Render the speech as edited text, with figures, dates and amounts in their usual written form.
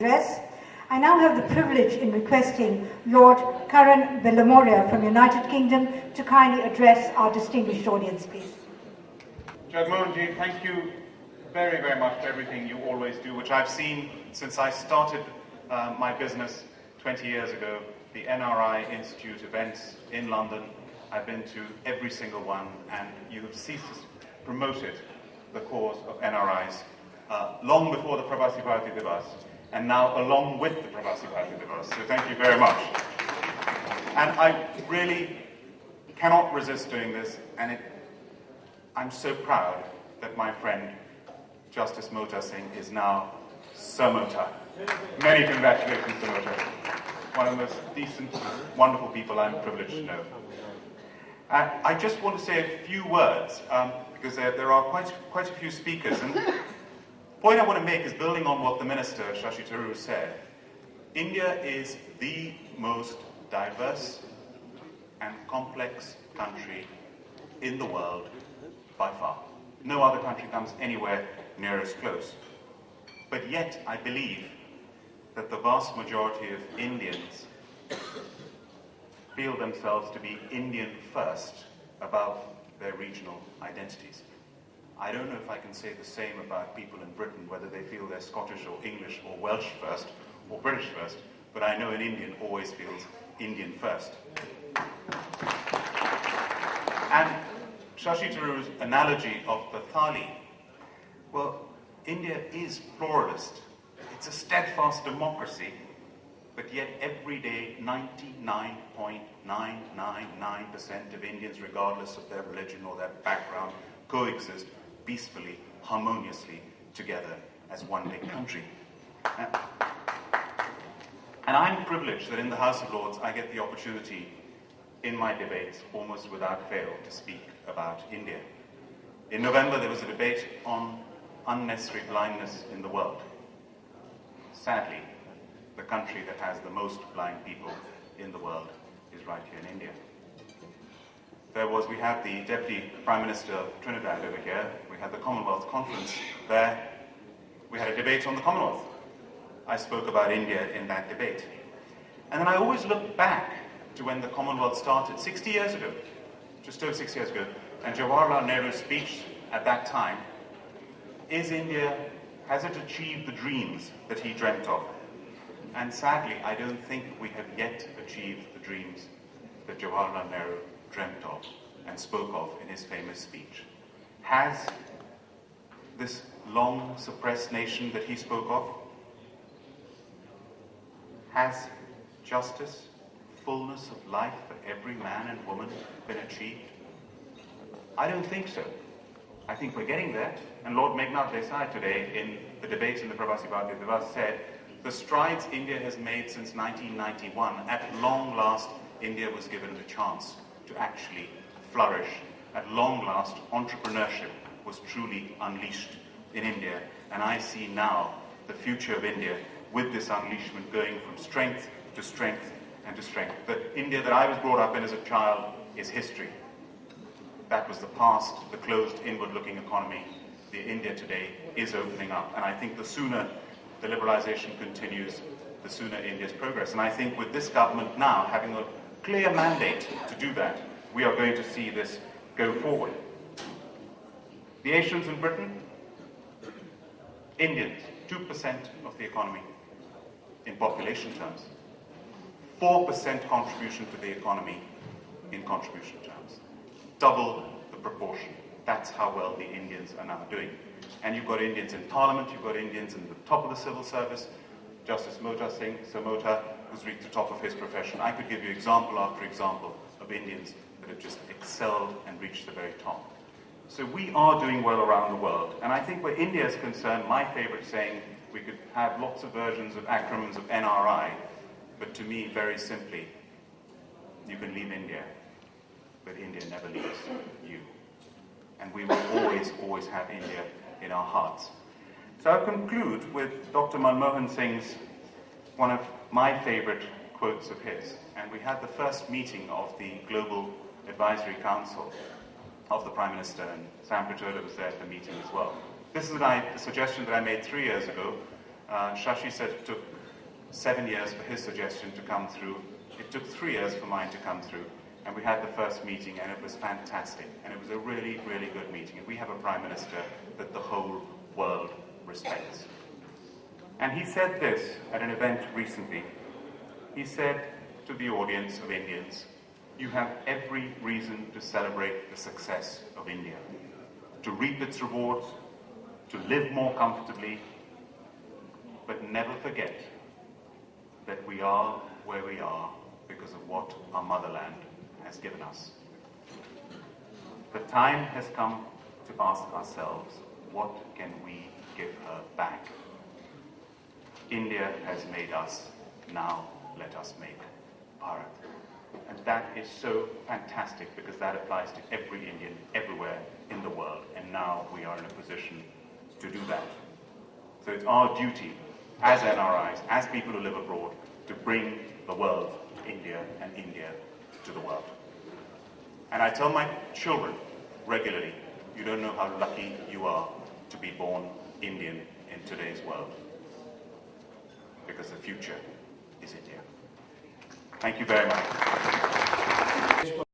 address. I now have the privilege in requesting Lord Karan Bilimoria from United Kingdom to kindly address our distinguished audience, please. Jagmohanji, thank you very, very much for everything you always do, which I've seen since I started my business 20 years ago, the NRI Institute events in London. I've been to every single one, and you have ceaselessly promoted the cause of NRIs long before the Pravasi Bharati Divas, and now along with the Pravasi Bharati Divas. So thank you very much. And I really cannot resist doing this, and I'm so proud that my friend Justice Mota Singh is now Sir Mota. Many congratulations, Sir Mota. One of the most decent, wonderful people I'm privileged to know. I just want to say a few words, because there are quite a few speakers. And the point I want to make is building on what the Minister, Shashi Tharoor, said. India is the most diverse and complex country in the world by far. No other country comes anywhere near as close. But yet, I believe that the vast majority of Indians feel themselves to be Indian first above their regional identities. I don't know if I can say the same about people in Britain, whether they feel they're Scottish or English or Welsh first or British first, but I know an Indian always feels Indian first. And Shashi Tharoor's analogy of the thali, well, India is pluralist. It's a steadfast democracy, but yet every day 99.999% of Indians, regardless of their religion or their background, coexist peacefully, harmoniously together as one big country. And I'm privileged that in the House of Lords I get the opportunity in my debates, almost without fail, to speak about India. In November there was a debate on unnecessary blindness in the world. Sadly, the country that has the most blind people in the world is right here in India. We had the Deputy Prime Minister of Trinidad over here. We had the Commonwealth Conference there. We had a debate on the Commonwealth. I spoke about India in that debate. And then I always look back to when the Commonwealth started, 60 years ago, just over 6 years ago, and Jawaharlal Nehru's speech at that time, has it achieved the dreams that he dreamt of? And sadly, I don't think we have yet achieved the dreams that Jawaharlal Nehru dreamt of and spoke of in his famous speech. Has this long suppressed nation that he spoke of, has justice, fullness of life for every man and woman been achieved? I don't think so. I think we're getting there. And Lord Meghnad Desai today, in the debate in the Pravasi Bharati Divas, said, the strides India has made since 1991, at long last, India was given the chance to actually flourish. At long last, entrepreneurship was truly unleashed in India. And I see now the future of India with this unleashment going from strength to strength and to strength. The India that I was brought up in as a child is history. That was the past, the closed, inward-looking economy. The India today is opening up. And I think the sooner the liberalization continues, the sooner India's progress. And I think with this government now having a clear mandate to do that, we are going to see this go forward. The Asians in Britain, Indians, 2% of the economy in population terms. 4% contribution to the economy in contribution terms. Double the proportion. That's how well the Indians are now doing. And you've got Indians in Parliament, you've got Indians in the top of the civil service. Justice Mota Singh, Sir Mota, who's reached the top of his profession. I could give you example after example of Indians that have just excelled and reached the very top. So we are doing well around the world. And I think where India is concerned, my favorite saying, we could have lots of versions of acronyms of NRI, but to me, very simply, you can leave India, but India never leaves you. And we will always, always have India in our hearts. So I'll conclude with Dr. Manmohan Singh's, one of my favorite quotes of his. And we had the first meeting of the Global Advisory Council of the Prime Minister, and Sam Pitroda was there at the meeting as well. This is a suggestion that I made 3 years ago, Shashi said it took 7 years for his suggestion to come through. It took 3 years for mine to come through. And we had the first meeting, and it was fantastic. And it was a really, really good meeting. And we have a Prime Minister that the whole world respects. And he said this at an event recently. He said to the audience of Indians, "You have every reason to celebrate the success of India, to reap its rewards, to live more comfortably, but never forget that we are where we are because of what our motherland has given us. The time has come to ask ourselves, what can we give her back? India has made us, now let us make Bharat." And that is so fantastic, because that applies to every Indian everywhere in the world. And now we are in a position to do that. So it's our duty as NRIs, as people who live abroad, to bring the world to India and India to the world. And I tell my children regularly, you don't know how lucky you are to be born Indian in today's world, because the future is India. Thank you very much.